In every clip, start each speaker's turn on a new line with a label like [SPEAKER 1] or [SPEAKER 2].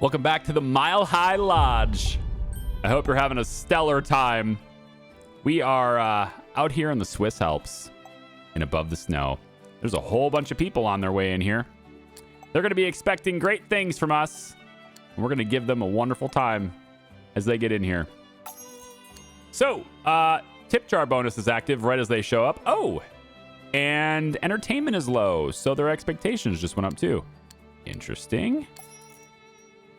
[SPEAKER 1] Welcome back to the Mile High Lodge. I hope you're having a stellar time. We are out here in the Swiss Alps and above the snow. There's a whole bunch of people on their way in here. They're going to be expecting great things from us. And we're going to give them a wonderful time as they get in here. So, tip jar bonus is active right as they show up. Oh, and entertainment is low, so their expectations just went up too. Interesting.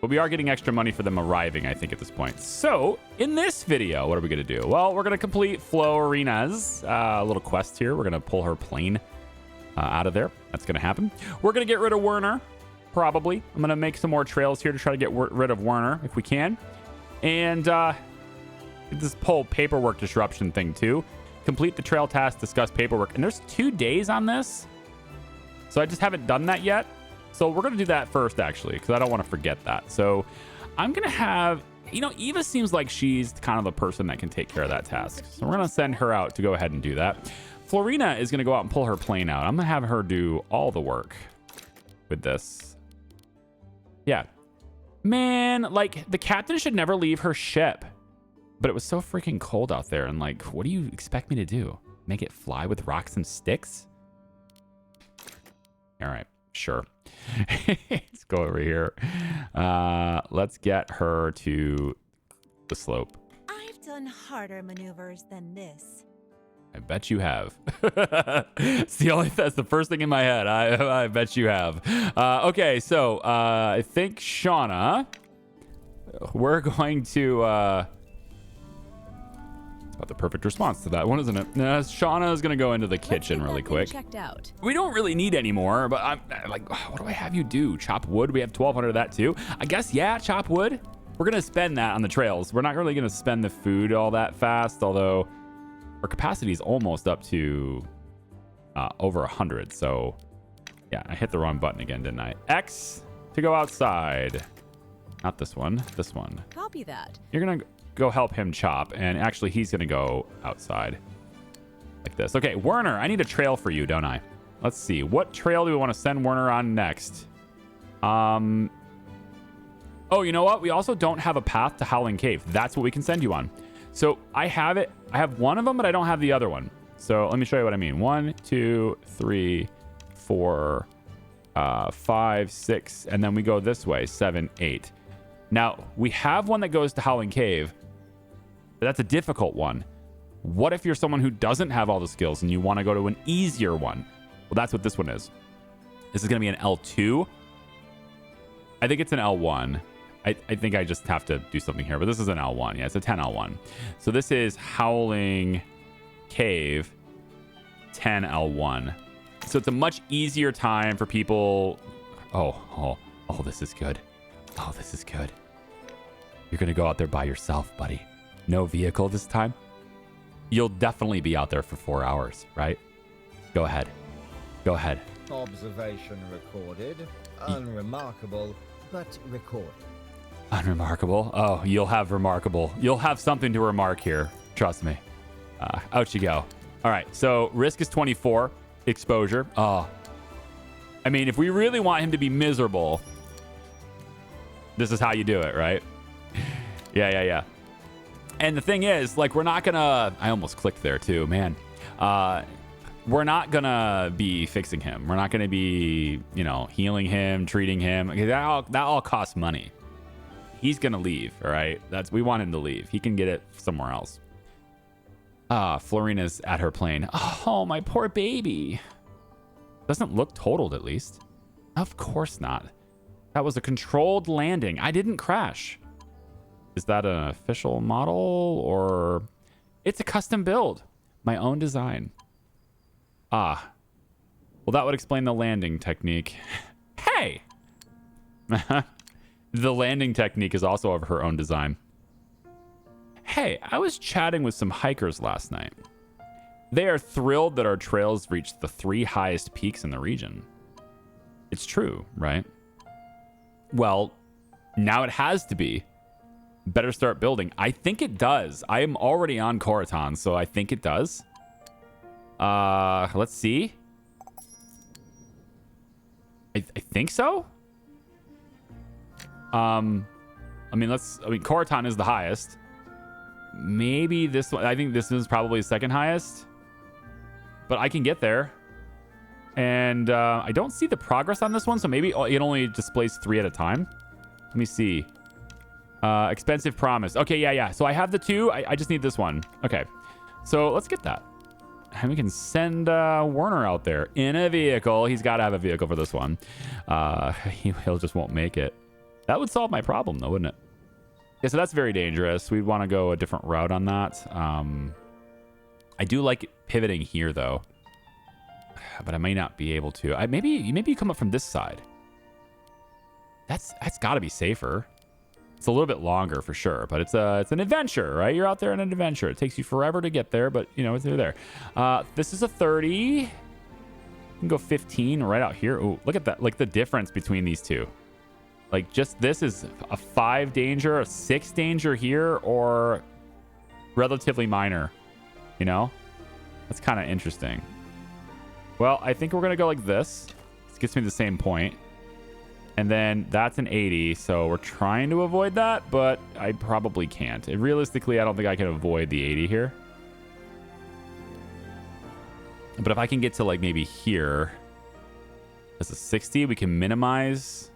[SPEAKER 1] But we are getting extra money for them arriving, I think, at this point. So, in this video, what are we going to do? Well, we're going to complete Flo Arena's little quest here. We're going to pull her plane out of there. That's going to happen. We're going to get rid of Werner, probably. I'm going to make some more trails here to try to get rid of Werner, if we can. And this whole paperwork disruption thing, too. Complete the trail task, discuss paperwork. And there's 2 days on this. So I just haven't done that yet. So we're going to do that first, actually, because I don't want to forget that. So I'm going to have, Eva seems like she's kind of the person that can take care of that task. So we're going to send her out to go ahead and do that. Florina is going to go out and pull her plane out. I'm going to have her do all the work with this. Yeah. Man, like, the captain should never leave her ship. But it was so freaking cold out there. And, like, what do you expect me to do? Make it fly with rocks and sticks? All right. Sure. Let's go over here. Let's get her to the slope.
[SPEAKER 2] I've done harder maneuvers than this.
[SPEAKER 1] I bet you have. That's the first thing in my head. I bet you have. Okay, so I think Shauna, we're going to about the perfect response to that one, isn't it? Shauna is going to go into the kitchen really quick.
[SPEAKER 2] Checked out.
[SPEAKER 1] We don't really need any more, but I'm like, what do I have you do? Chop wood? We have 1,200 of that too. I guess, yeah, chop wood. We're going to spend that on the trails. We're not really going to spend the food all that fast, although our capacity is almost up to over 100. So, yeah, I hit the wrong button again, didn't I? X to go outside. Not this one. This one.
[SPEAKER 2] Copy that.
[SPEAKER 1] You're going to go help him chop, and actually he's gonna go outside like this. Okay, Werner, I need a trail for you, don't I? Let's see, what trail do we want to send Werner on next? Oh, you know what, we also don't have a path to Howling Cave. That's what we can send you on. So I have it. I have one of them, but I don't have the other one. So let me show you what I mean. 1, 2, 3, 4, 5, 6, and then we go this way, 7, 8. Now, we have one that goes to Howling Cave, but that's a difficult one. What if you're someone who doesn't have all the skills and you want to go to an easier one? Well, that's what this one is. This is going to be an L2. I think it's an L1. I think I just have to do something here, but this is an L1. Yeah, it's a 10 L1. So this is Howling Cave 10 L1. So it's a much easier time for people. Oh, this is good. Oh, this is good. You're going to go out there by yourself, buddy. No vehicle this time. You'll definitely be out there for 4 hours, right? Go ahead. Go ahead.
[SPEAKER 3] Observation recorded. Unremarkable, but recorded.
[SPEAKER 1] Unremarkable? Oh, you'll have remarkable. You'll have something to remark here. Trust me. Out you go. All right, so risk is 24. Exposure. Oh. I mean, if we really want him to be miserable, this is how you do it, right? Yeah. And the thing is, like, we're not gonna... I almost clicked there, too, man. We're not gonna be fixing him. We're not gonna be, healing him, treating him. That all costs money. He's gonna leave, all right? We want him to leave. He can get it somewhere else. Florina's at her plane. Oh, my poor baby. Doesn't look totaled, at least. Of course not. That was a controlled landing. I didn't crash. Is that an official model or... It's a custom build. My own design. Well, that would explain the landing technique. Hey! The landing technique is also of her own design. Hey, I was chatting with some hikers last night. They are thrilled that our trails reached the 3 highest peaks in the region. It's true, right? Well, now it has to be. Better start building. I think it does. I am already on Coriton, so I think it does. Let's see. I think so. I mean, Corton is the highest. Maybe this one. I think this is probably the second highest. But I can get there. And I don't see the progress on this one, so maybe it only displays 3 at a time. Let me see. Expensive promise. Okay, yeah. So I have the 2. I just need this one. Okay. So let's get that. And we can send Werner out there in a vehicle. He's got to have a vehicle for this one. He'll just won't make it. That would solve my problem, though, wouldn't it? Yeah, so that's very dangerous. We'd want to go a different route on that. I do like pivoting here, though. But I may not be able to. Maybe you come up from this side. That's got to be safer. It's a little bit longer for sure, but it's an adventure, right? You're out there on an adventure. It takes you forever to get there, but you know it's there. This is a 30. You can go 15 right out here. Oh, look at that! Like the difference between these two. Like just this is a 5 danger, a 6 danger here, or relatively minor. You know, that's kind of interesting. Well, I think we're gonna go like this. This gets me the same point. And then that's an 80, so we're trying to avoid that, but I probably can't. And realistically, I don't think I can avoid the 80 here. But if I can get to like maybe here, as a 60, we can minimize.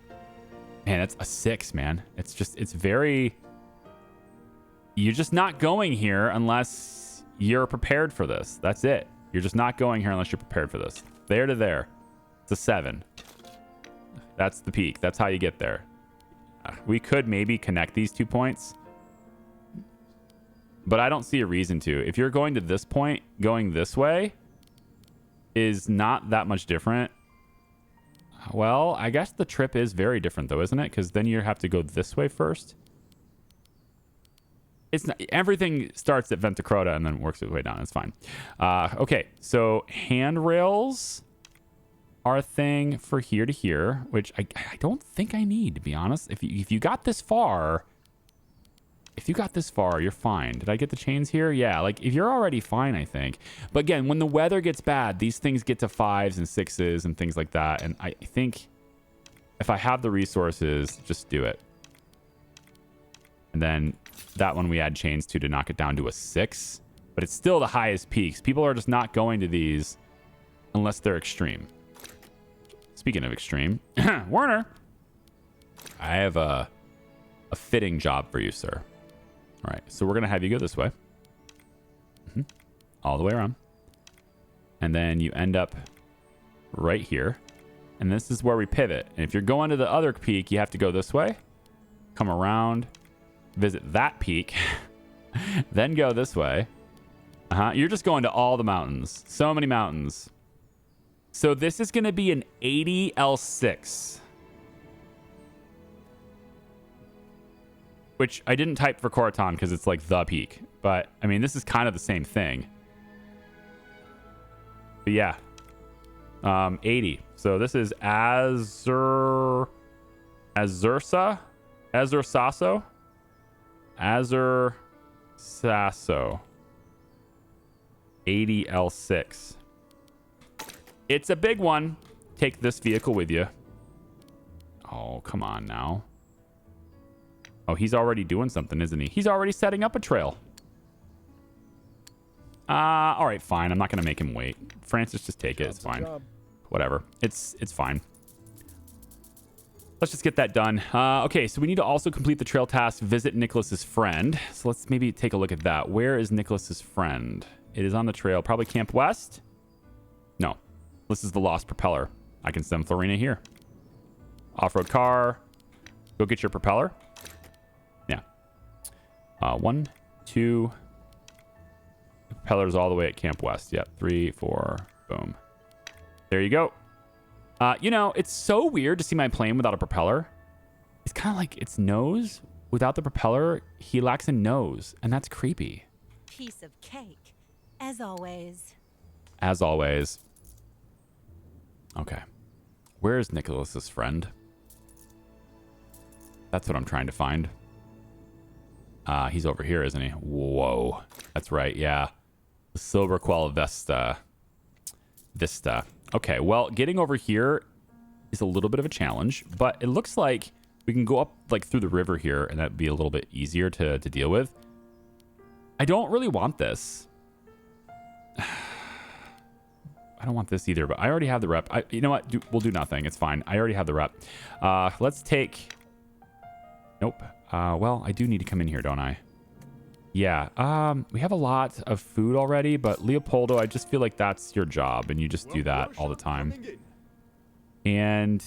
[SPEAKER 1] Man, it's a 6, man. It's very... You're just not going here unless you're prepared for this. That's it. You're just not going here unless you're prepared for this. There to there. It's a 7. That's the peak. That's how you get there. We could maybe connect these 2 points. But I don't see a reason to. If you're going to this point, going this way is not that much different. Well, I guess the trip is very different though, isn't it? Because then you have to go this way first. It's not, everything starts at Ventacrota and then works its way down. It's fine. Okay, so handrails are a thing for here to here, which I don't think I need, to be honest. If you got this far, you're fine. Did I get the chains here? Yeah, like if you're already fine, I think. But again, when the weather gets bad, these things get to 5s and 6s and things like that. And I think if I have the resources, just do it. And then that one we add chains to knock it down to a 6. But it's still the highest peaks. People are just not going to these unless they're extreme. Speaking of extreme, Werner, I have a fitting job for you, sir. All right, so we're going to have you go this way. All the way around. And then you end up right here. And this is where we pivot. And if you're going to the other peak, you have to go this way. Come around. Visit that peak. Then go this way. You're just going to all the mountains. So many mountains. So this is going to be an 80 L6. Which I didn't type for Corton because it's like the peak. But, I mean, this is kind of the same thing. But yeah. 80. So this is Azursaso. 80 L6. It's a big one. Take this vehicle with you. Oh, come on now. Oh, he's already doing something, isn't he? He's already setting up a trail. All right, fine. I'm not going to make him wait. Francis, just take it. It's fine. Whatever. It's fine. Let's just get that done. Okay, so we need to also complete the trail task, visit Nicholas's friend. So let's maybe take a look at that. Where is Nicholas's friend? It is on the trail. Probably Camp West? No. This is the Lost Propeller. I can send Florina here. Off-road car. Go get your propeller. Yeah. 1, 2. The propeller's all the way at Camp West. Yep. 3, 4. Boom. There you go. You know, it's so weird to see my plane without a propeller. It's kind of like its nose. Without the propeller, he lacks a nose. And that's creepy.
[SPEAKER 2] Piece of cake. As always.
[SPEAKER 1] As always. Okay. Where is Nicholas's friend? That's what I'm trying to find. He's over here, isn't he? Whoa. That's right, yeah. The Silver Quell Vista. Okay, well, getting over here is a little bit of a challenge, but it looks like We can go up like through the river here, and that'd be a little bit easier to deal with. I don't really want this. I don't want this either, but I already have the rep. You know what? We'll do nothing. It's fine. I already have the rep. Let's take... Nope. Well, I do need to come in here, don't I? Yeah. We have a lot of food already, but Leopoldo, I just feel like that's your job, and you just do that all the time. And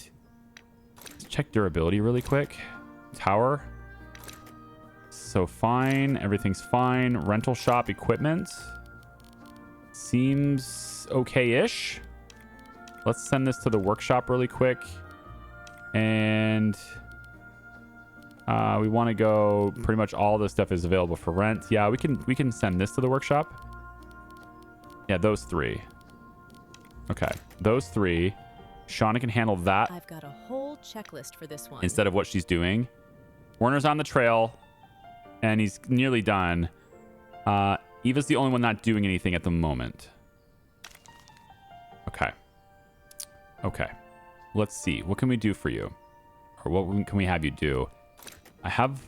[SPEAKER 1] let's check durability really quick. Tower. So fine. Everything's fine. Rental shop equipment. Seems okay-ish. Let's send this to the workshop really quick. And we want to go, pretty much all this stuff is available for rent. Yeah, we can send this to the workshop. Yeah, those three. Okay, those three. Shauna can handle that.
[SPEAKER 4] I've got a whole checklist for this one.
[SPEAKER 1] Instead of what she's doing. Werner's on the trail, and he's nearly done. Eva's the only one not doing anything at the moment. Okay. Okay. Let's see. What can we do for you? Or what can we have you do? I have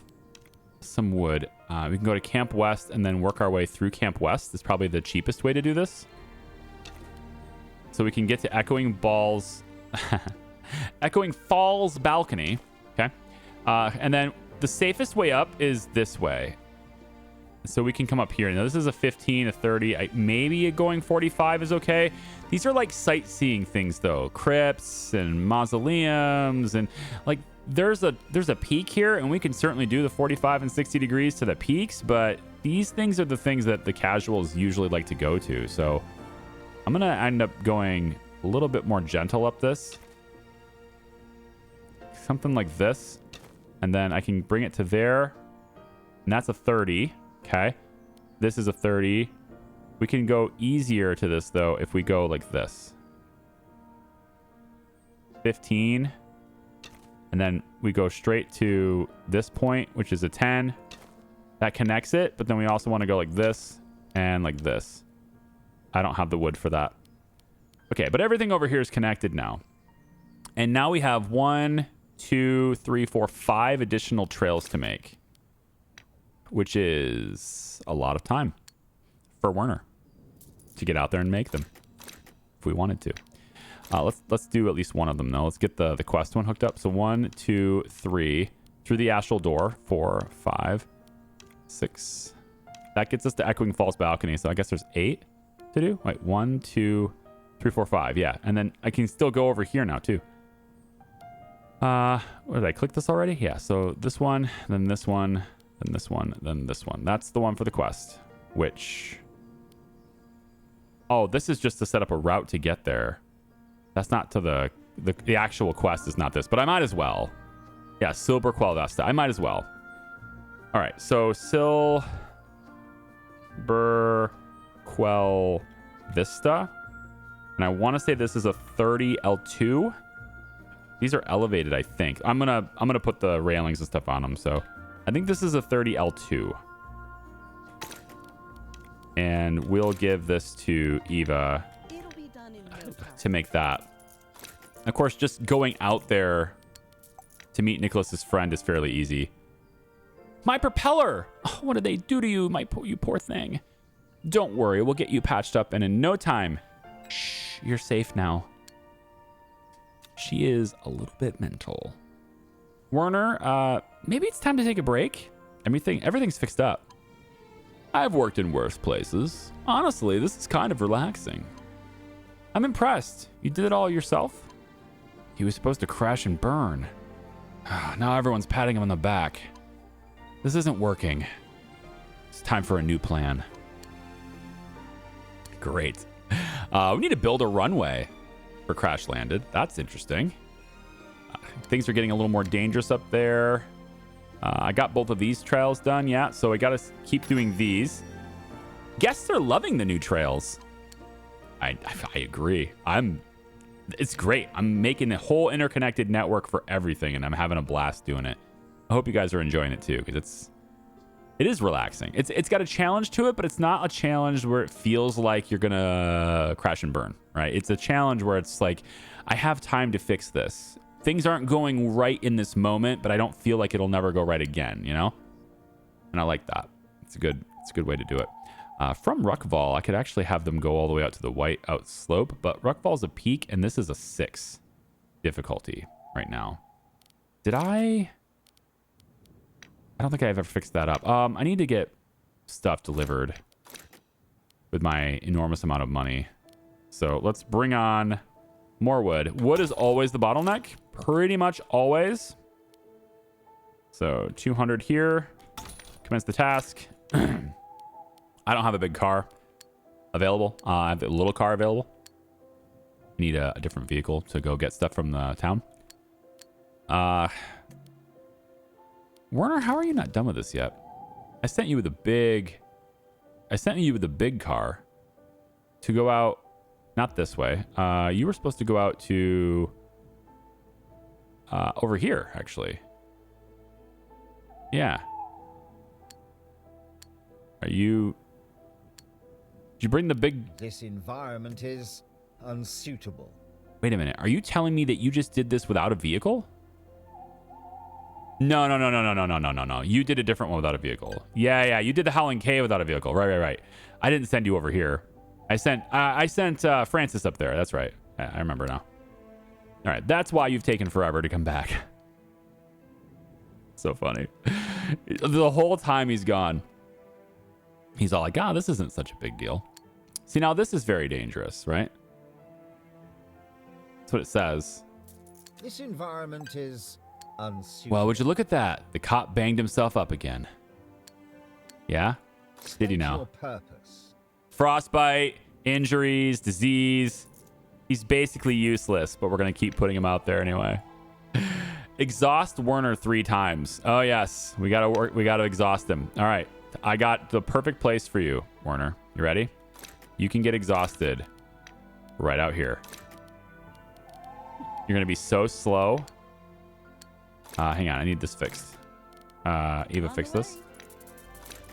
[SPEAKER 1] some wood. We can go to Camp West and then work our way through Camp West. It's probably the cheapest way to do this. So we can get to Echoing Falls balcony. Okay. And then the safest way up is this way. So we can come up here. Now this is a 15, a 30. Maybe going 45 is okay. These are like sightseeing things though. Crypts and mausoleums and like there's a peak here, and we can certainly do the 45 and 60 degrees to the peaks, but these things are the things that the casuals usually like to go to. So I'm gonna end up going a little bit more gentle up this. Something like this. And then I can bring it to there. And that's a 30. Okay. This is a 30. We can go easier to this, though, if we go like this. 15. And then we go straight to this point, which is a 10. That connects it, but then we also want to go like this and like this. I don't have the wood for that. Okay, but everything over here is connected now. And now we have 1, 2, 3, 4, 5 additional trails to make, which is a lot of time for Werner to get out there and make them if we wanted to. Let's do at least one of them though. Let's get the quest one hooked up. So 1, 2, 3 through the astral door. 4, 5, 6. That gets us to Echoing Falls balcony. So I guess there's 8 to do. Wait, 1, 2, 3, 4, 5. Yeah, and then I can still go over here now too. What did I click this already? Yeah. So this one, then this one, then this one, then this one. That's the one for the quest. Which? Oh, this is just to set up a route to get there. That's not to the actual quest is not this, but I might as well. Yeah, Silver Quell Vesta. I might as well. All right, so Silver Quell Vista. And I want to say this is a 30 L2. These are elevated, I think. I'm gonna put the railings and stuff on them. So I think this is a 30 L2. And we'll give this to Eva to make that. Of course, just going out there to meet Nicholas's friend is fairly easy. My propeller! Oh, what did they do to you, you poor thing? Don't worry, we'll get you patched up, and in no time. Shh, you're safe now. She is a little bit mental. Werner, maybe it's time to take a break. Everything's fixed up. I've worked in worse places. Honestly, this is kind of relaxing. I'm impressed. You did it all yourself? He was supposed to crash and burn. Now everyone's patting him on the back. This isn't working. It's time for a new plan. Great. We need to build a runway for Crash Landed. That's interesting. Things are getting a little more dangerous up there. I got both of these trails done, yeah, so I gotta keep doing these. Guests are loving the new trails. I agree. It's great. I'm making a whole interconnected network for everything, and I'm having a blast doing it. I hope you guys are enjoying it too, because it is relaxing. It's got a challenge to it, but it's not a challenge where it feels like you're gonna crash and burn, right? It's a challenge where it's like, I have time to fix this. things aren't going right in this moment, but I don't feel like it'll never go right again, you know? And I like that. It's a good way to do it. From Ruckval, I could actually have them go all the way out to the whiteout slope, but Ruckval's a peak, and this is a 6 difficulty right now. Did I don't think I've ever fixed that up. I need to get stuff delivered with my enormous amount of money. So let's bring on more wood. Wood is always the bottleneck. Pretty much always. So 200 here. Commence the task. I don't have a big car available. I have a little car available. Need a different vehicle to go get stuff from the town. Werner, how are you not done with this yet? I sent you with a big car to go out, not this way. You were supposed to go out to over here, actually. Yeah. Did you bring the big...
[SPEAKER 3] This environment is unsuitable.
[SPEAKER 1] Wait a minute. Are you telling me that you just did this without a vehicle? No. You did a different one without a vehicle. Yeah. You did the Howling Cave without a vehicle. Right. I didn't send you over here. I sent Francis up there. That's right. I remember now. All right. That's why you've taken forever to come back. So funny. The whole time he's gone, he's all like, this isn't such a big deal. See, now this is very dangerous, right? That's what it says.
[SPEAKER 3] This environment is unsuitable.
[SPEAKER 1] Well, would you look at that? The cop banged himself up again. Yeah? Did he now?
[SPEAKER 3] Your purpose.
[SPEAKER 1] Frostbite, injuries, disease. He's basically useless, but we're going to keep putting him out there anyway. Exhaust Werner 3 times. Oh, yes. We got to exhaust him. All right. I got the perfect place for you, Werner. You ready? You can get exhausted right out here. You're going to be so slow. Hang on. I need this fixed. Eva, fix this.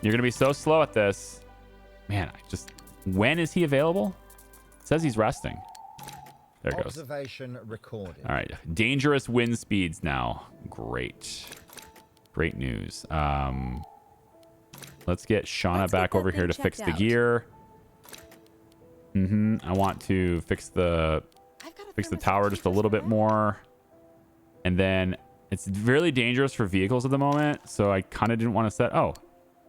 [SPEAKER 1] You're going to be so slow at this. Man, when is he available? It says he's resting. There it goes.
[SPEAKER 3] Observation recorded.
[SPEAKER 1] All right. Dangerous wind speeds now. Great. Great news. Let's get Shauna back over here to fix the gear. I want to fix the tower just a little bit more. And then it's really dangerous for vehicles at the moment, so I kind of didn't want to set... Oh,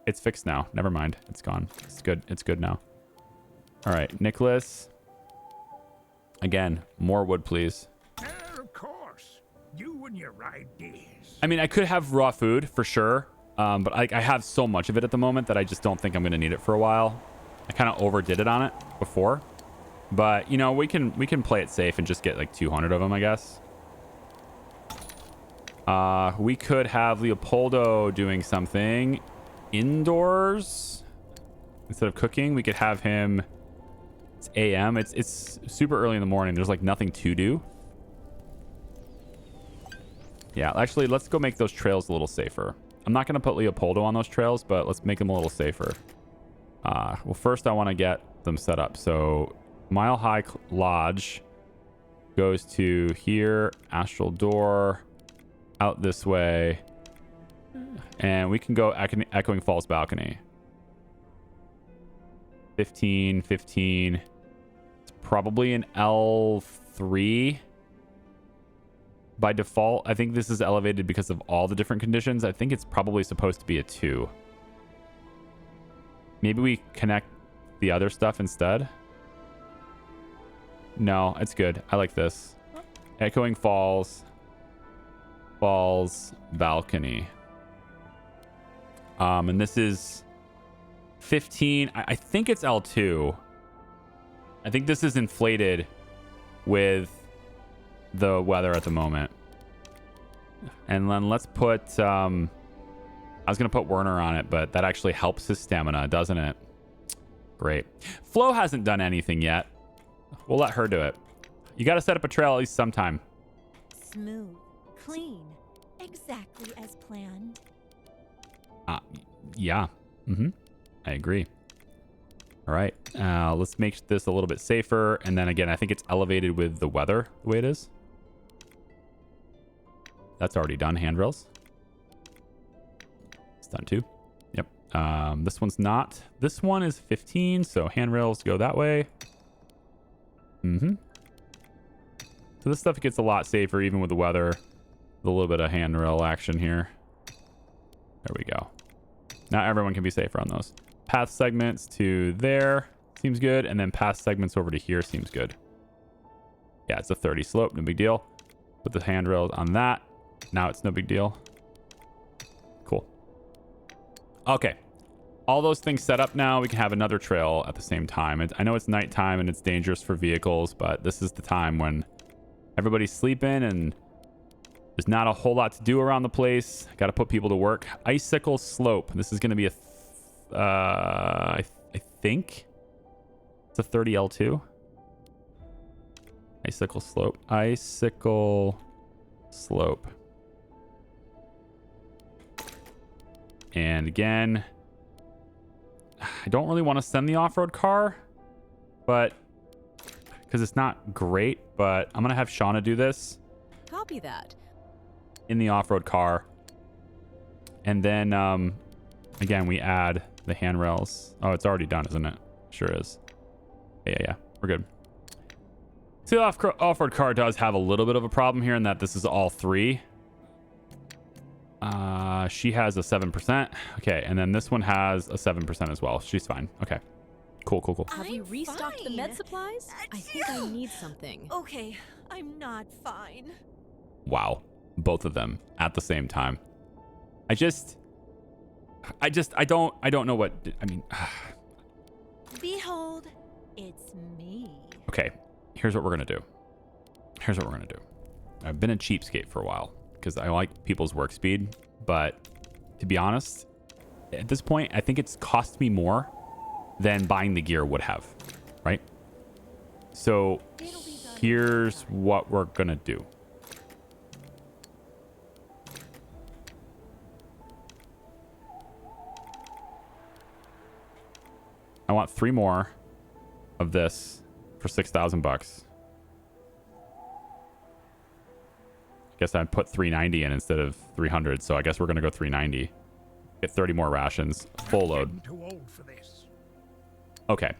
[SPEAKER 1] it's fixed now. Never mind. It's gone. It's good. It's good now. All right, Nicholas. Again, more wood, please.
[SPEAKER 5] Of course. You and your ideas.
[SPEAKER 1] I mean, I could have raw food for sure, but I have so much of it at the moment that I just don't think I'm going to need it for a while. I kind of overdid it on it before, but you know, we can play it safe and just get like 200 of them, I guess. We could have Leopoldo doing something indoors instead of cooking. We could have him. It's AM. It's super early in the morning. There's like nothing to do. Yeah, actually, let's go make those trails a little safer. I'm not going to put Leopoldo on those trails, but let's make them a little safer. Well, first I want to get them set up. So Mile High Lodge goes to here. Astral Door out this way. And we can go Echoing Falls Balcony. 15. It's probably an L3 by default. I think this is elevated because of all the different conditions. I think it's probably supposed to be a 2. Maybe we connect the other stuff instead. No, it's good. I like this. Echoing Falls Balcony. And this is 15. I think it's L2. I think this is inflated with the weather at the moment. And then let's put... I was going to put Werner on it, but that actually helps his stamina, doesn't it? Great. Flo hasn't done anything yet. We'll let her do it. You got to set up a trail at least sometime.
[SPEAKER 2] Smooth, clean, exactly as planned.
[SPEAKER 1] Yeah. I agree. All right. Let's make this a little bit safer. And then again, I think it's elevated with the weather the way it is. that's already done. Handrails. It's done too. Yep. This one's not. This one is 15, so handrails go that way. So this stuff gets a lot safer even with the weather. With a little bit of handrail action here. There we go. Now everyone can be safer on those. Path segments to there seems good, and then path segments over to here seems good. Yeah, it's a 30 slope, no big deal. Put the handrails on that. Now it's no big deal. Cool. Okay. All those things set up now. We can have another trail at the same time. I know it's nighttime and it's dangerous for vehicles, but this is the time when everybody's sleeping and there's not a whole lot to do around the place. Got to put people to work. Icicle slope. This is going to be a, I think it's a 30L2. Icicle slope. Icicle slope. And again, I don't really want to send the off-road car, but because it's not great, but I'm going to have Shauna do this.
[SPEAKER 4] Copy that.
[SPEAKER 1] In the off-road car. And then, again, we add the handrails. Oh, it's already done, isn't it? Sure is. Yeah. We're good. So the off-road car does have a little bit of a problem here in that this is all 3. She has a 7%. Okay, and then this one has a 7% as well. She's fine. Okay. Cool.
[SPEAKER 4] Have you restocked the
[SPEAKER 2] fine.
[SPEAKER 4] med supplies? I think I need something.
[SPEAKER 2] Okay, I'm not fine.
[SPEAKER 1] Wow. Both of them at the same time. I don't know what, I mean.
[SPEAKER 2] Behold, it's me.
[SPEAKER 1] Okay, here's what we're going to do. I've been a cheapskate for a while because I like people's work speed, but to be honest, at this point, I think it's cost me more than buying the gear would have, right? So here's what we're going to do. I want 3 more of this for $6,000. Guess I'd put 390 in instead of 300, so I guess we're gonna go 390. Get 30 more rations, full load.
[SPEAKER 5] Too old for this.
[SPEAKER 1] Okay,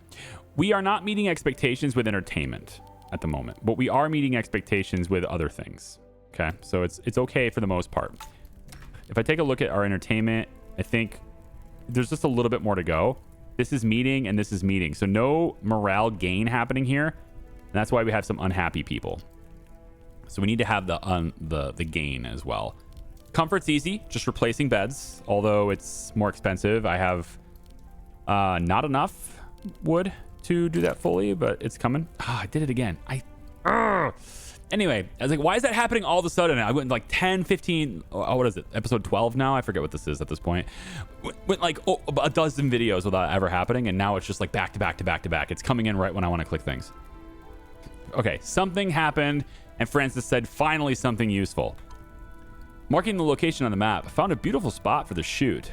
[SPEAKER 1] we are not meeting expectations with entertainment at the moment, but we are meeting expectations with other things. Okay, so it's okay for the most part. If I take a look at our entertainment, I think there's just a little bit more to go. This is meeting and this is meeting, so no morale gain happening here, and that's why we have some unhappy people. So we need to have the gain as well. Comfort's easy, just replacing beds, although it's more expensive. I have not enough wood to do that fully, but it's coming. I did it again. Anyway, I was like, why is that happening all of a sudden? I went like 10, 15, what is it? Episode 12 now? I forget what this is at this point. Went like a dozen videos without ever happening, and now it's just like back to back to back to back. It's coming in right when I want to click things. Okay, something happened, and Francis said, finally something useful. Marking the location on the map, I found a beautiful spot for the shoot.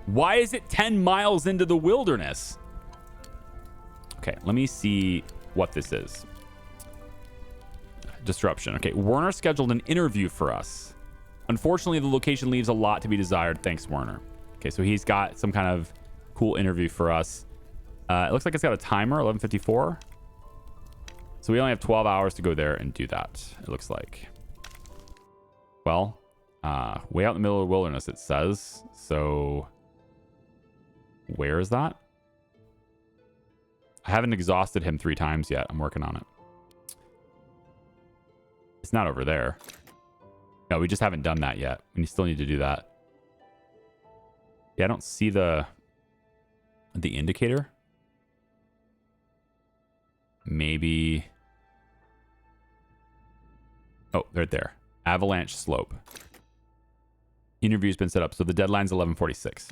[SPEAKER 1] Why is it 10 miles into the wilderness? Okay, let me see what this is. Disruption. Okay, Werner scheduled an interview for us. Unfortunately, the location leaves a lot to be desired. Thanks, Werner. Okay, so he's got some kind of cool interview for us. It looks like it's got a timer, 11:54. So we only have 12 hours to go there and do that, it looks like. Well, way out in the middle of the wilderness, it says. So where is that? I haven't exhausted him 3 times yet. I'm working on it. It's not over there. No, we just haven't done that yet. We still need to do that. Yeah, I don't see the indicator. Maybe. Oh, right there. Avalanche slope. Interview's been set up. So the deadline's 11:46.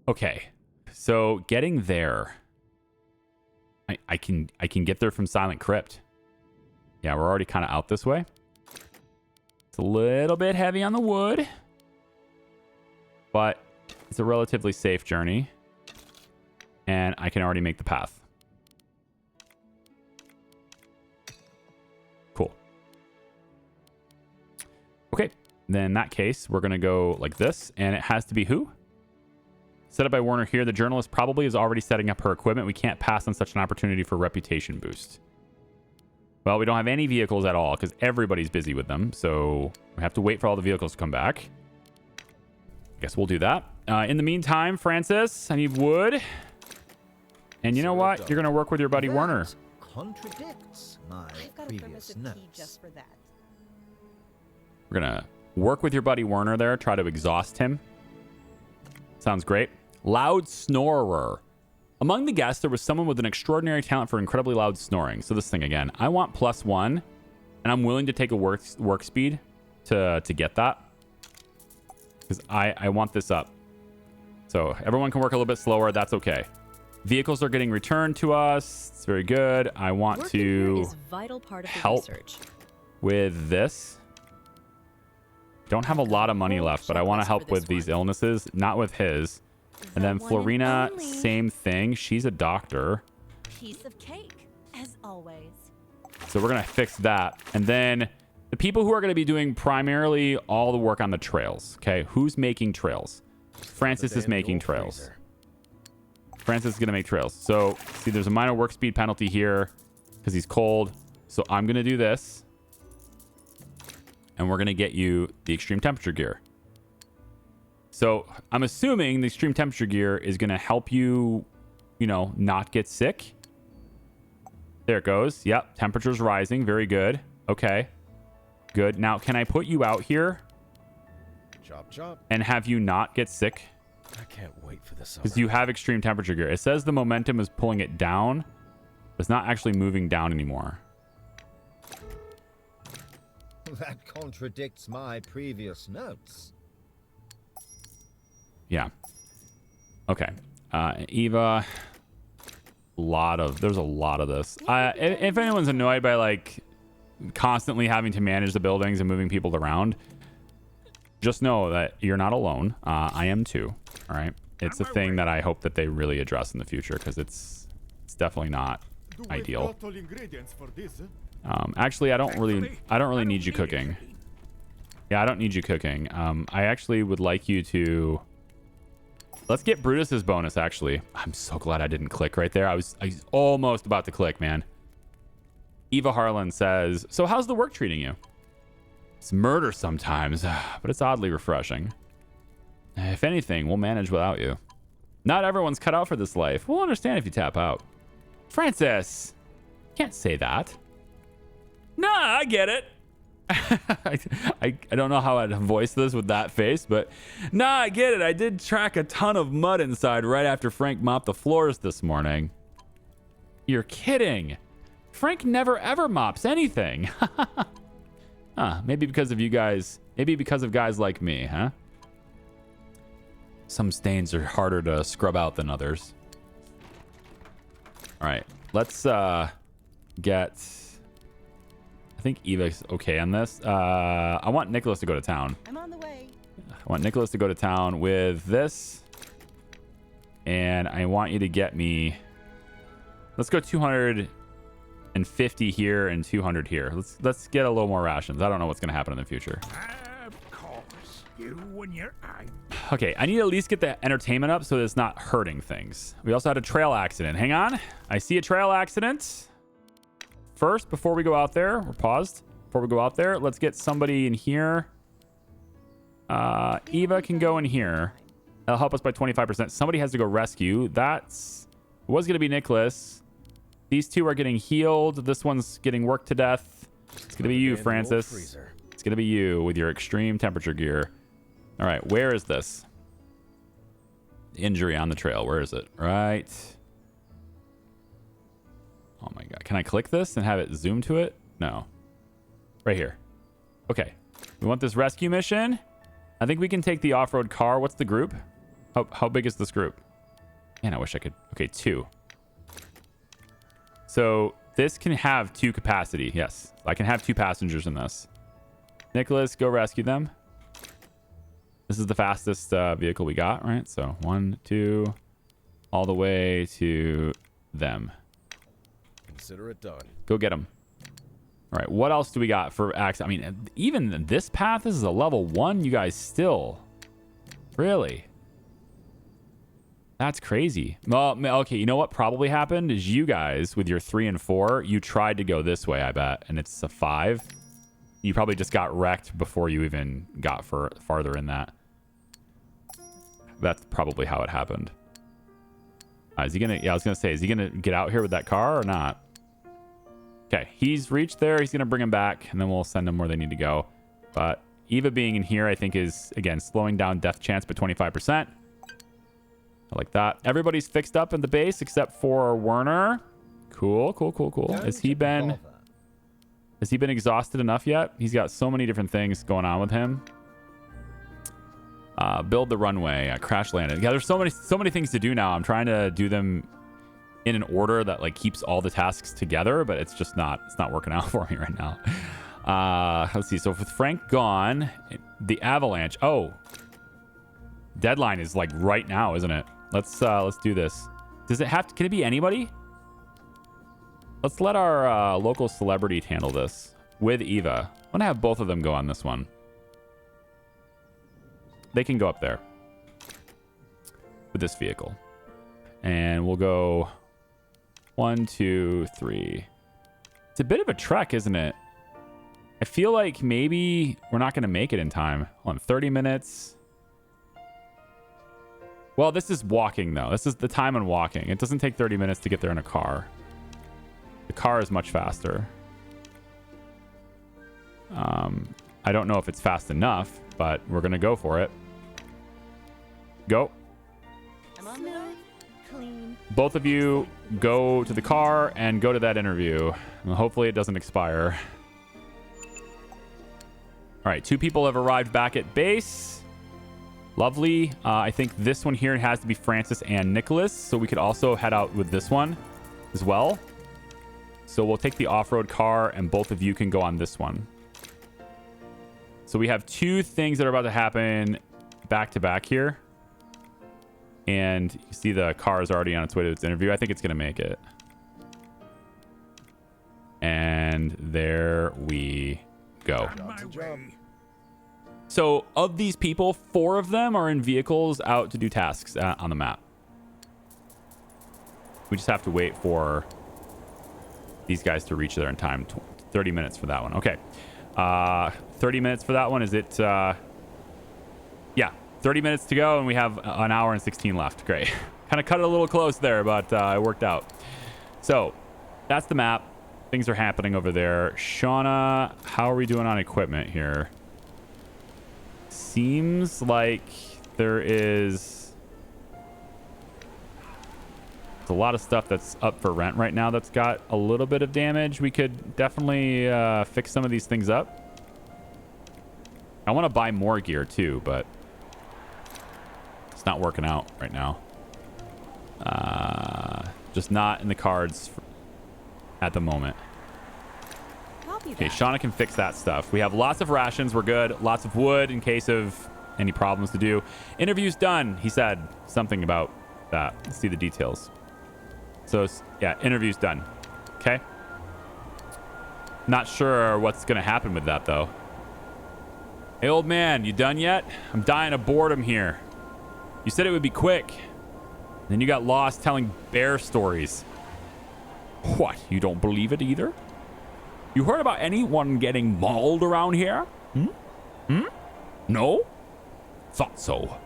[SPEAKER 1] Okay. So getting there. I can get there from Silent Crypt. Yeah, we're already kind of out this way. It's a little bit heavy on the wood, but it's a relatively safe journey, and I can already make the path. Cool. Okay, then in that case, we're going to go like this, and it has to be who? Set up by Warner here. The journalist probably is already setting up her equipment. We can't pass on such an opportunity for reputation boost. Well, we don't have any vehicles at all because everybody's busy with them. So we have to wait for all the vehicles to come back. I guess we'll do that. In the meantime, Francis, I need wood. And you know what? You're going to work with your buddy
[SPEAKER 3] That
[SPEAKER 1] Warner.
[SPEAKER 3] contradicts my
[SPEAKER 2] I've got a
[SPEAKER 3] previous
[SPEAKER 2] primitive key
[SPEAKER 3] notes.
[SPEAKER 2] just for that.
[SPEAKER 1] We're going to work with your buddy Warner there. Try to exhaust him. Sounds great. Loud snorer. Among the guests, there was someone with an extraordinary talent for incredibly loud snoring. So this thing again, I want +1, and I'm willing to take a work speed to get that. Because I want this up. So everyone can work a little bit slower. That's okay. Vehicles are getting returned to us. It's very good. I want
[SPEAKER 4] Working here
[SPEAKER 1] to
[SPEAKER 4] is vital part of the
[SPEAKER 1] help
[SPEAKER 4] research.
[SPEAKER 1] with this. Don't have a lot of money left, but I want to help with these illnesses, not with his. And then
[SPEAKER 2] The one and
[SPEAKER 1] Florina,
[SPEAKER 2] only.
[SPEAKER 1] same thing. She's a doctor.
[SPEAKER 2] Piece of cake, as always.
[SPEAKER 1] So we're going to fix that. And then the people who are going to be doing primarily all the work on the trails. Okay, who's making trails? Francis is making trails. Francis is going to make trails. So see, there's a minor work speed penalty here because he's cold. So I'm going to do this. And we're going to get you the extreme temperature gear. So I'm assuming the extreme temperature gear is going to help you, you know, not get sick. There it goes. Yep. Temperature's rising. Very good. Okay. Good. Now, can I put you out here
[SPEAKER 6] Chop, chop.
[SPEAKER 1] and have you not get sick?
[SPEAKER 6] I can't wait for the summer.
[SPEAKER 1] Because you have extreme temperature gear. It says the momentum is pulling it down. It's not actually moving down anymore.
[SPEAKER 3] That contradicts my previous notes.
[SPEAKER 1] Yeah. Okay. Eva. There's a lot of this. If anyone's annoyed by like constantly having to manage the buildings and moving people around, just know that you're not alone. I am too. All right. It's a thing that I hope that they really address in the future because it's definitely not ideal. Actually, I don't really need you cooking. Yeah, I don't need you cooking. I actually would like you to. Let's get Brutus's bonus, actually. I'm so glad I didn't click right there. I was almost about to click, man. Eva Harlan says, so how's the work treating you? It's murder sometimes, but it's oddly refreshing. If anything, we'll manage without you. Not everyone's cut out for this life. We'll understand if you tap out. Francis! Can't say that. Nah, I get it. I don't know how I'd voice this with that face, but nah, I get it. I did track a ton of mud inside right after Frank mopped the floors this morning. You're kidding. Frank never ever mops anything. Maybe because of you guys. Maybe because of guys like me, huh? Some stains are harder to scrub out than others. All right, let's get... I think Eva's okay on this. I want Nicholas to go to town.
[SPEAKER 2] I'm on the way.
[SPEAKER 1] I want Nicholas to go to town with this. And I want you to get me... Let's go 250 here and 200 here. Let's get a little more rations. I don't know what's going to happen in the future.
[SPEAKER 5] Of course. You and your eye.
[SPEAKER 1] Okay, I need to at least get the entertainment up so that it's not hurting things. We also had a trail accident. Hang on. I see a trail accident. First, before we go out there, we're paused. Before we go out there, let's get somebody in here. Eva can go in here. That'll help us by 25%. Somebody has to go rescue. It was going to be Nicholas. These two are getting healed. This one's getting worked to death. It's going to be you, Francis. It's going to be you with your extreme temperature gear. All right, where is this? Injury on the trail. Where is it? Right. Oh my God. Can I click this and have it zoom to it? No. Right here. Okay. We want this rescue mission. I think we can take the off-road car. What's the group? How big is this group? Man, I wish I could. Okay, 2. So this can have 2 capacity. Yes. I can have 2 passengers in this. Nicholas, go rescue them. This is the fastest vehicle we got, right? So 1, 2, all the way to them.
[SPEAKER 6] Consider it done.
[SPEAKER 1] Go get them. All right, what else do we got for access? I mean, even this path, this is a level 1. You guys still... Really? That's crazy. Well, okay, you know what probably happened is you guys, with your 3 and 4, you tried to go this way, I bet, and it's a 5. You probably just got wrecked before you even got farther in that. That's probably how it happened. Is he gonna... Yeah, I was gonna say, is he gonna get out here with that car or not? Okay, he's reached there. He's gonna bring him back, and then we'll send them where they need to go. But Eva being in here, I think, is, again, slowing down death chance by 25%. I like that. Everybody's fixed up in the base except for Werner. Cool, cool, cool, cool. Has he been exhausted enough yet? He's got so many different things going on with him. Build the runway. Crash landed. Yeah, there's so many things to do now. I'm trying to do them in an order that like keeps all the tasks together, but it's just not working out for me right now. Let's see. So with Frank gone, the avalanche. Oh, deadline is like right now, isn't it? Let's do this. Does it have to, can it be anybody? Let's let our local celebrity handle this with Eva. I'm gonna have both of them go on this one. They can go up there with this vehicle, and we'll go 1, 2, 3. It's a bit of a trek, isn't it? I feel like maybe we're not going to make it in time. Hold on, 30 minutes. Well, this is walking, though. This is the time on walking. It doesn't take 30 minutes to get there in a car. The car is much faster. I don't know if it's fast enough, but we're going to go for it. Go.
[SPEAKER 2] Smooth, clean.
[SPEAKER 1] Both of you go to the car and go to that interview. And hopefully it doesn't expire. All right, 2 people have arrived back at base. Lovely. I think this one here has to be Francis and Nicholas, so we could also head out with this one as well. So we'll take the off-road car, and both of you can go on this one. So we have 2 things that are about to happen back to back here. And you see the car is already on its way to its interview. I think it's going to make it. And there we go.
[SPEAKER 5] On my way.
[SPEAKER 1] So of these people, 4 of them are in vehicles out to do tasks on the map. We just have to wait for these guys to reach there in time. 30 minutes for that one. Okay. 30 minutes for that one. Is it? Yeah, 30 minutes to go, and we have an hour and 16 left. Great. Kind of cut it a little close there, but it worked out. So that's the map. Things are happening over there. Shauna, how are we doing on equipment here? Seems like there is a lot of stuff that's up for rent right now that's got a little bit of damage. We could definitely fix some of these things up. I want to buy more gear too, but it's not working out right now. Just not in the cards at the moment. Okay, Shauna can fix that stuff. We have lots of rations. We're good. Lots of wood in case of any problems to do. Interview's done. He said something about that. Let's see the details. So, yeah, interview's done. Okay. Not sure what's going to happen with that, though. Hey, old man, you done yet? I'm dying of boredom here. You said it would be quick. Then you got lost telling bear stories. What? You don't believe it either? You heard about anyone getting mauled around here? No? Thought so.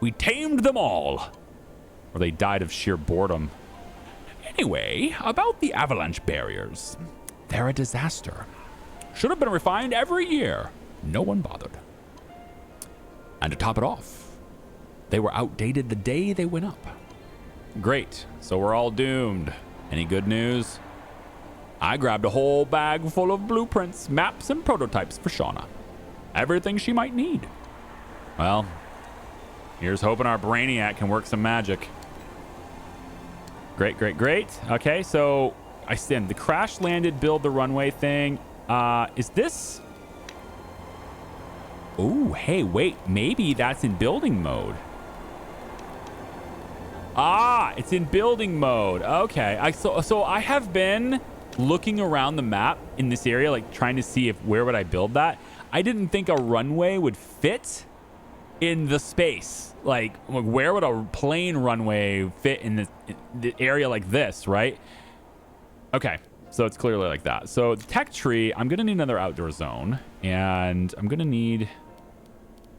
[SPEAKER 1] We tamed them all. Or they died of sheer boredom. Anyway, about the avalanche barriers. They're a disaster. Should have been refined every year. No one bothered. And to top it off, they were outdated the day they went up. Great. So we're all doomed. Any good news? I grabbed a whole bag full of blueprints, maps, and prototypes for Shauna. Everything she might need. Well, here's hoping our Brainiac can work some magic. Great, great, great. Okay, so I stand. The crash landed, build the runway thing. Is this? Oh, hey, wait. Maybe that's in building mode. Ah, it's in building mode. Okay. So I have been looking around the map in this area, like trying to see where would I build that. I didn't think a runway would fit in the space. Like where would a plane runway fit in the area like this, right? Okay, so it's clearly like that. So the tech tree, I'm gonna need another outdoor zone, and I'm gonna need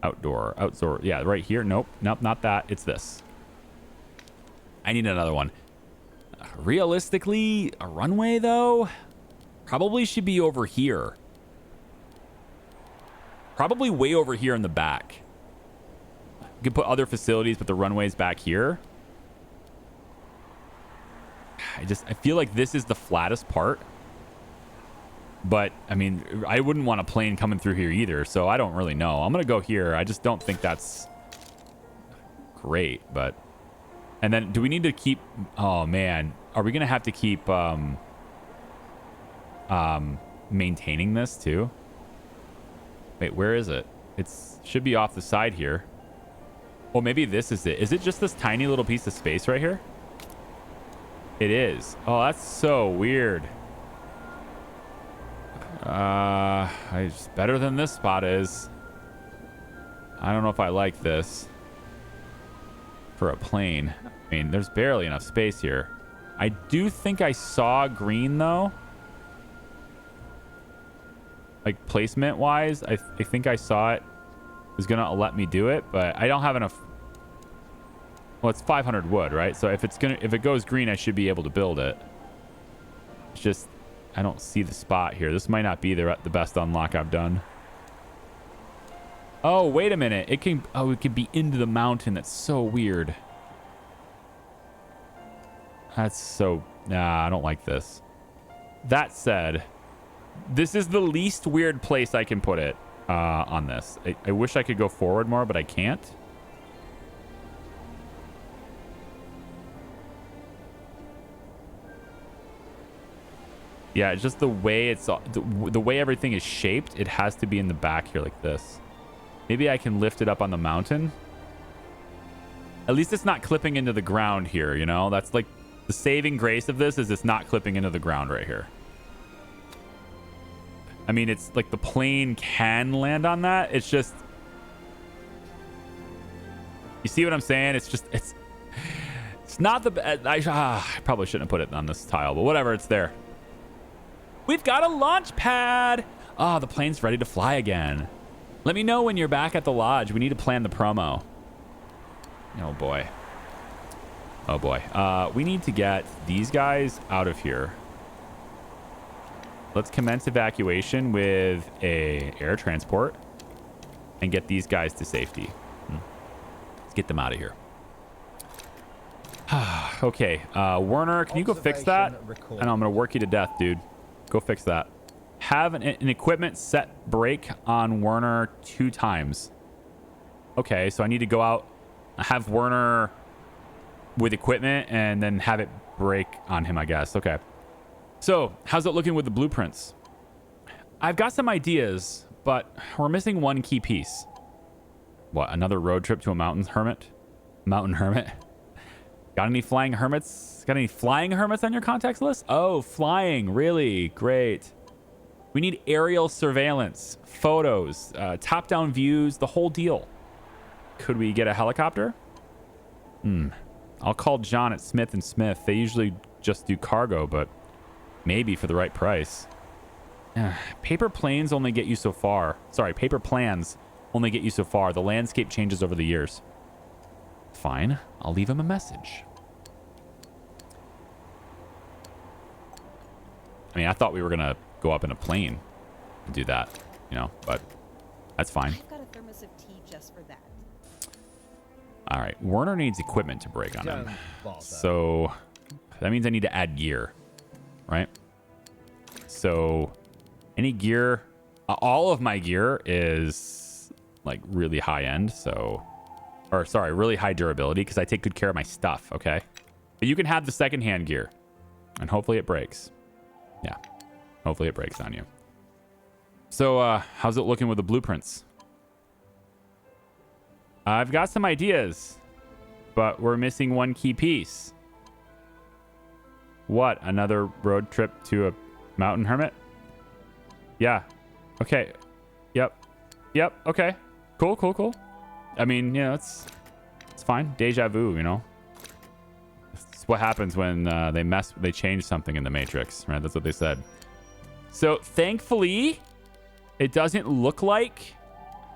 [SPEAKER 1] outdoor. Yeah, right here. Nope, not that. It's this. I need another one. Realistically, a runway though probably should be over here. Probably way over here in the back. You could put other facilities, but the runway's back here. I feel like this is the flattest part. But, I mean, I wouldn't want a plane coming through here either, so I don't really know. I'm going to go here. I just don't think that's great, but... And then, do we need to keep... Oh, man. Are we going to have to keep maintaining this, too? Wait, where is it? It should be off the side here. Well, maybe this is it. Is it just this tiny little piece of space right here? It is. Oh, that's so weird. It's better than this spot is. I don't know if I like this for a plane. I mean, there's barely enough space here. I do think I saw green, though. Like, placement-wise, I think I saw it. It was going to let me do it, but I don't have enough. Well, it's 500 wood, right? So if it goes green, I should be able to build it. It's just, I don't see the spot here. This might not be the best unlock I've done. Oh, wait a minute. It can be into the mountain. That's so weird. That's so, nah, I don't like this. That said, this is the least weird place I can put it on this. I wish I could go forward more, but I can't. Yeah, it's just the way the way everything is shaped. It has to be in the back here like this. Maybe I can lift it up on the mountain. At least it's not clipping into the ground here, you know? That's like the saving grace of this is it's not clipping into the ground right here. I mean, it's like the plane can land on that. It's just... You see what I'm saying? It's just... It's not the best... I probably shouldn't have put it on this tile, but whatever, it's there. We've got a launch pad. Oh, the plane's ready to fly again. Let me know when you're back at the lodge. We need to plan the promo. Oh, boy. Oh, boy. We need to get these guys out of here. Let's commence evacuation with a air transport and get these guys to safety. Let's get them out of here. Okay. Werner, can you go fix that? And I'm going to work you to death, dude. Go fix that. Have an equipment set brake on Werner 2 times. Okay, so I need to go out, have Werner with equipment, and then have it brake on him, I guess. Okay. So, how's it looking with the blueprints? I've got some ideas, but we're missing one key piece. What, another road trip to a mountain hermit? Mountain hermit? Got any flying hermits? Got any flying hermits on your contacts list? Oh, flying. Really? Great. We need aerial surveillance, photos, top-down views, the whole deal. Could we get a helicopter? I'll call John at Smith & Smith. They usually just do cargo, but maybe for the right price. Paper planes only get you so far. Sorry, paper plans only get you so far. The landscape changes over the years. Fine. I'll leave him a message. I mean, I thought we were going to go up in a plane and do that, you know, but that's fine.
[SPEAKER 2] I've got a thermos of tea just for that.
[SPEAKER 1] All right. Werner needs equipment to break on him. So that means I need to add gear, right? So any gear, all of my gear is like really high end. So, or sorry, really high durability because I take good care of my stuff. Okay. But you can have the secondhand gear and hopefully it breaks. Yeah. Hopefully it breaks on you. So, how's it looking with the blueprints? I've got some ideas, but we're missing one key piece. What? Another road trip to a Mountain hermit. Yeah. Okay. Yep. Okay. Cool. I mean, it's fine. Deja vu, It's what happens when they change something in the Matrix, right? That's what they said. So thankfully, it doesn't look like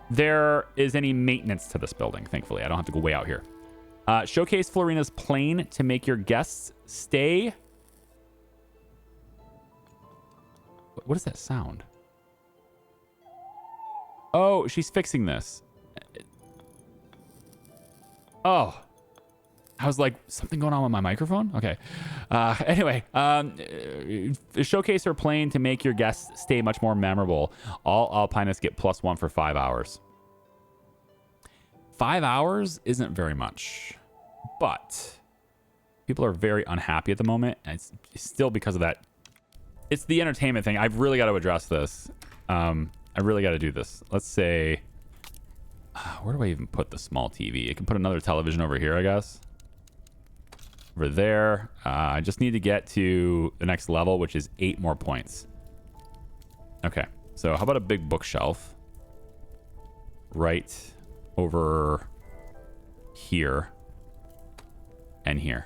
[SPEAKER 1] there is any maintenance to this building. Thankfully, I don't have to go way out here. Showcase Florina's plane to make your guests stay. What does that sound? Oh, she's fixing this. Oh, I was like, something going on with my microphone? Okay. Anyway, showcase her plane to make your guests stay much more memorable. All alpinists get +1 for 5 hours. 5 hours isn't very much, but people are very unhappy at the moment, and it's still because of that. It's the entertainment thing. I've really got to address this. I really got to do this. Let's say, where do I even put the small TV? I can put another television over here, I guess. Over there. I just need to get to the next level, which is 8 more points. Okay. So how about a big bookshelf? Right over here and here.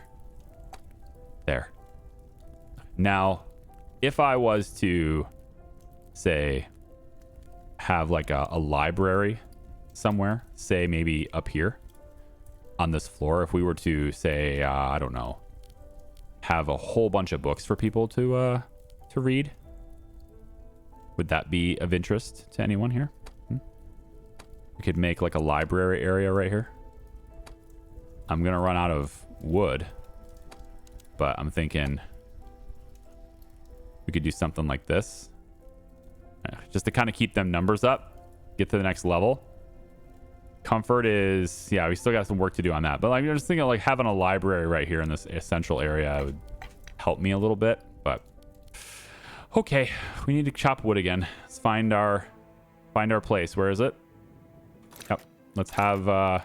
[SPEAKER 1] There. Now, if I was to, say, have like a library somewhere, say maybe up here on this floor, if we were to say, I don't know, have a whole bunch of books for people to read, would that be of interest to anyone here? We could make like a library area right here. I'm gonna run out of wood, but I'm thinking we could do something like this, just to kind of keep them numbers up, get to the next level. Comfort is, yeah, we still got some work to do on that, but like, I'm just thinking like having a library right here in this essential area would help me a little bit. But okay, we need to chop wood again. Let's find our place. Where is it? Yep. Let's have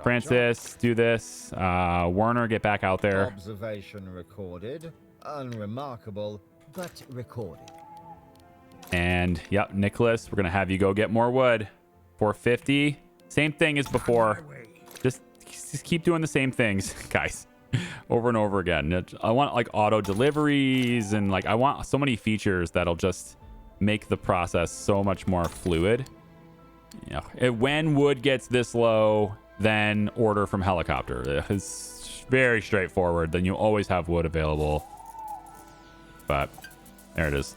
[SPEAKER 1] Francis do this. Werner, get back out there.
[SPEAKER 3] Observation recorded. Unremarkable, but recorded.
[SPEAKER 1] And yep, Nicholas, we're gonna have you go get more wood. 450. Same thing as before. Just keep doing the same things, guys, over and over again. I want like auto deliveries, and like I want so many features that'll just make the process so much more fluid. When wood gets this low, then order from helicopter. It's very straightforward. Then you always have wood available. But there it is.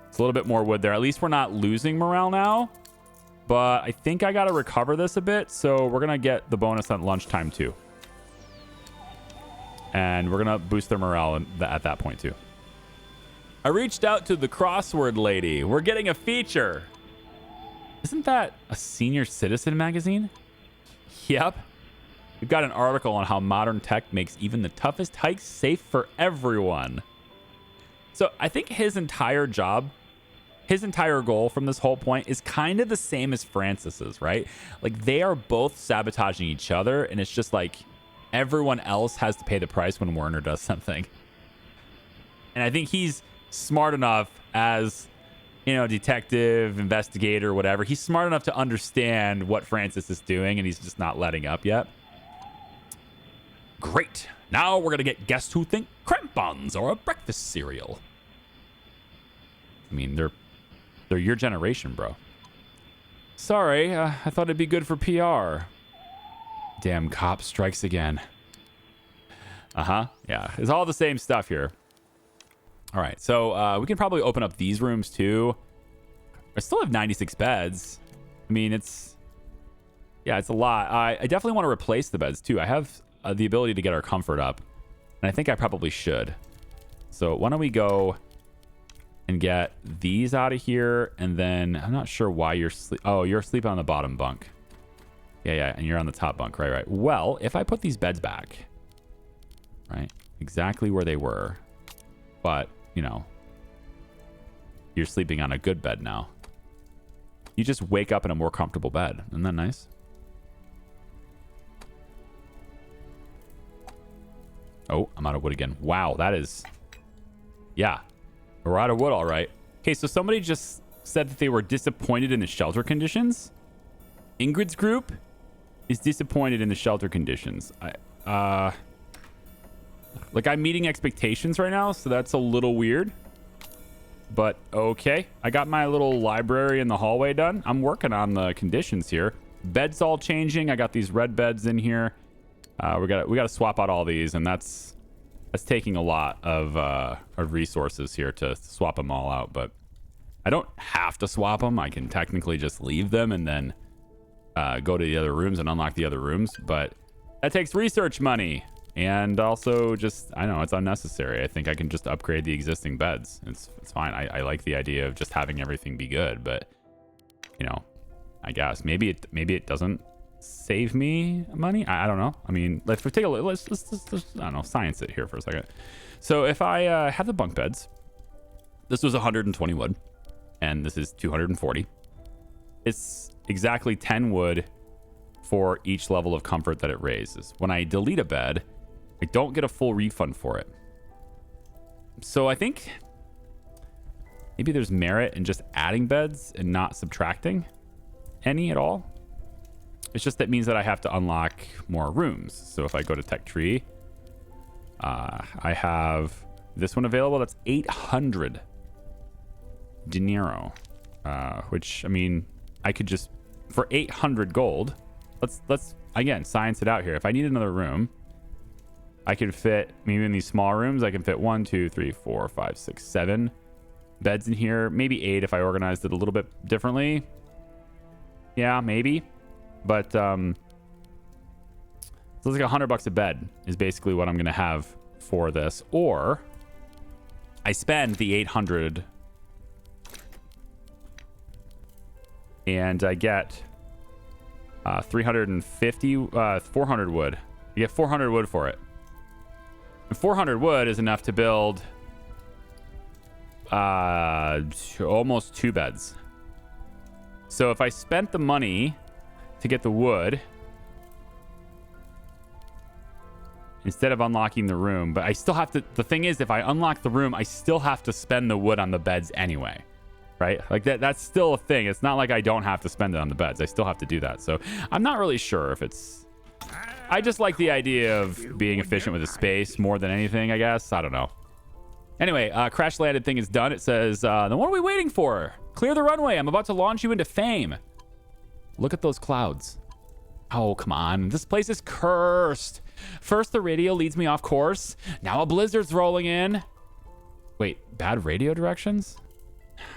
[SPEAKER 1] It's a little bit more wood there. At least we're not losing morale now. But I think I got to recover this a bit. So we're going to get the bonus at lunchtime too. And we're going to boost their morale at that point too. I reached out to the crossword lady. We're getting a feature. Isn't that a senior citizen magazine? Yep. We've got an article on how modern tech makes even the toughest hikes safe for everyone. So I think his entire job, his entire goal from this whole point is kind of the same as Francis's, right? Like they are both sabotaging each other, and it's just like everyone else has to pay the price when Werner does something. And I think he's smart enough as, detective, investigator, whatever. He's smart enough to understand what Francis is doing, and he's just not letting up yet. Great. Now we're going to get guests who think crampons are a breakfast cereal. I mean, they're your generation, bro. Sorry, I thought it'd be good for PR. Damn cop strikes again. Yeah, it's all the same stuff here. All right, so we can probably open up these rooms too. I still have 96 beds. I mean, it's a lot. I definitely want to replace the beds too. I have the ability to get our comfort up, and I think I probably should. So why don't we go and get these out of here, and then I'm not sure why you're you're sleeping on the bottom bunk. Yeah, and you're on the top bunk, right. Well, if I put these beds back, right, exactly where they were, but you're sleeping on a good bed now. You just wake up in a more comfortable bed. Isn't that nice? Oh, I'm out of wood again. Wow, that is, yeah. We're out of wood, all right. Okay, so somebody just said that they were disappointed in the shelter conditions. Ingrid's group is disappointed in the shelter conditions. Like, I'm meeting expectations right now, so that's a little weird. But okay, I got my little library in the hallway done. I'm working on the conditions here. Beds all changing. I got these red beds in here. We got to swap out all these, and that's taking a lot of resources here to swap them all out. But I don't have to swap them. I can technically just leave them and then go to the other rooms and unlock the other rooms. But that takes research money. And also just, I know, it's unnecessary. I think I can just upgrade the existing beds. It's fine. I like the idea of just having everything be good, but you know, I guess maybe it doesn't save me money. I don't know. I mean, let's take a look. Let's I don't know, science it here for a second. So if I have the bunk beds, this was 120 wood and this is 240. It's exactly 10 wood for each level of comfort that it raises. When I delete a bed, I don't get a full refund for it. So I think maybe there's merit in just adding beds and not subtracting any at all. It's just that means that I have to unlock more rooms. So if I go to Tech Tree, I have this one available. That's 800 dinero, which, I mean, I could just, for 800 gold, let's again science it out here. If I need another room, I can fit, maybe in these small rooms, I can fit 1, 2, 3, 4, 5, 6, 7 beds in here. Maybe 8 if I organized it a little bit differently. Yeah, maybe. But so it's like $100 a bed is basically what I'm gonna have for this. Or I spend the 800 and I get 350, 400 wood. You get 400 wood for it. And 400 wood is enough to build almost 2 beds. So if I spent the money to get the wood instead of unlocking the room, but I still have to, the thing is, if I unlock the room, I still have to spend the wood on the beds anyway, right? Like that's still a thing. It's not like I don't have to spend it on the beds. I still have to do that. So I'm not really sure if it's, I just like the idea of being efficient with the space more than anything, I guess. I don't know. Anyway, crash landed thing is done. It says, then what are we waiting for? Clear the runway. I'm about to launch you into fame. Look at those clouds. Oh, come on. This place is cursed. First, the radio leads me off course. Now a blizzard's rolling in. Wait, bad radio directions?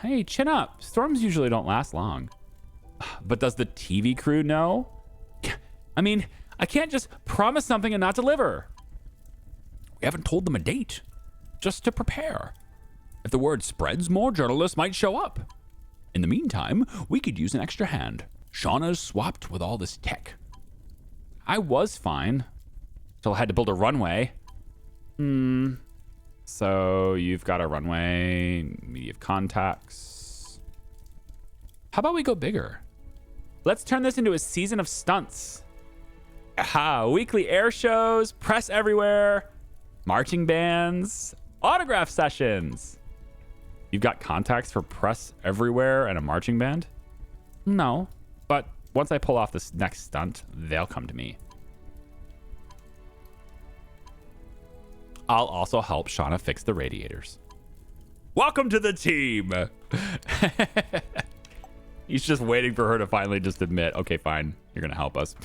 [SPEAKER 1] Hey, chin up. Storms usually don't last long. But does the TV crew know? I mean, I can't just promise something and not deliver. We haven't told them a date, just to prepare. If the word spreads, more journalists might show up. In the meantime, we could use an extra hand. Shauna's swapped with all this tech. I was fine till I had to build a runway. So you've got a runway, media of contacts. How about we go bigger? Let's turn this into a season of stunts. Aha, weekly air shows, press everywhere, marching bands, autograph sessions. You've got contacts for press everywhere and a marching band? No, but once I pull off this next stunt, they'll come to me. I'll also help Shauna fix the radiators. Welcome to the team. He's just waiting for her to finally just admit, okay, fine, you're gonna help us.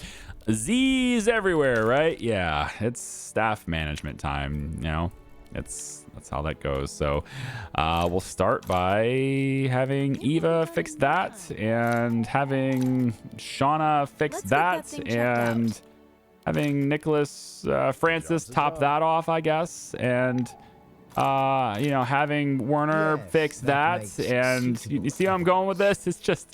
[SPEAKER 1] Z's everywhere, right? Yeah, it's staff management time, you know. That's how that goes. So we'll start by having Eva fix that and having Shauna fix that and having Nicholas Francis top that off, I guess, and you know, having Werner fix that. And you see how I'm going with this? It's just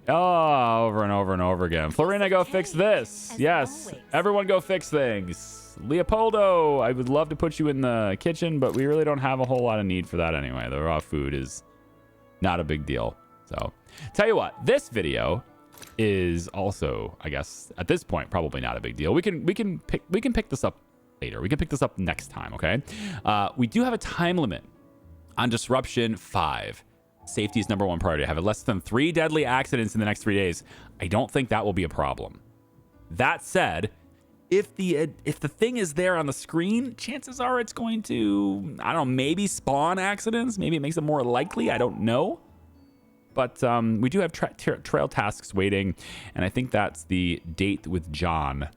[SPEAKER 1] over and over and over again. Florina, go fix this. Yes, everyone go fix things. Leopoldo, I would love to put you in the kitchen, but we really don't have a whole lot of need for that anyway. The raw food is not a big deal. So tell you what, this video is also, I guess, at this point, probably not a big deal. We can pick this up later. We can pick this up next time, okay? We do have a time limit On disruption 5, safety is number 1 priority. Have less than 3 deadly accidents in the next 3 days. I don't think that will be a problem. That said, if the thing is there on the screen, chances are it's going to, I don't know, maybe spawn accidents. Maybe it makes it more likely. I don't know. But we do have trail tasks waiting, and I think that's the date with John.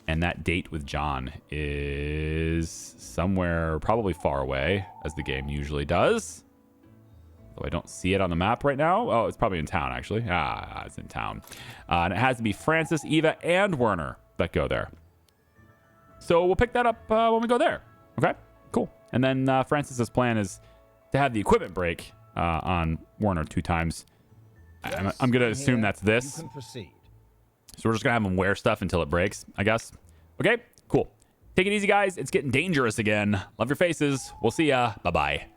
[SPEAKER 1] And that date with John is somewhere probably far away, as the game usually does. Though I don't see it on the map right now. Oh, it's probably in town, actually. It's in town. And it has to be Francis, Eva, and Werner that go there. So we'll pick that up when we go there. Okay, cool. And then Francis's plan is to have the equipment break on Werner 2 times. I'm going to assume that's this.
[SPEAKER 3] You can proceed.
[SPEAKER 1] So we're just going to have him wear stuff until it breaks, I guess. Okay, cool. Take it easy, guys. It's getting dangerous again. Love your faces. We'll see ya. Bye-bye.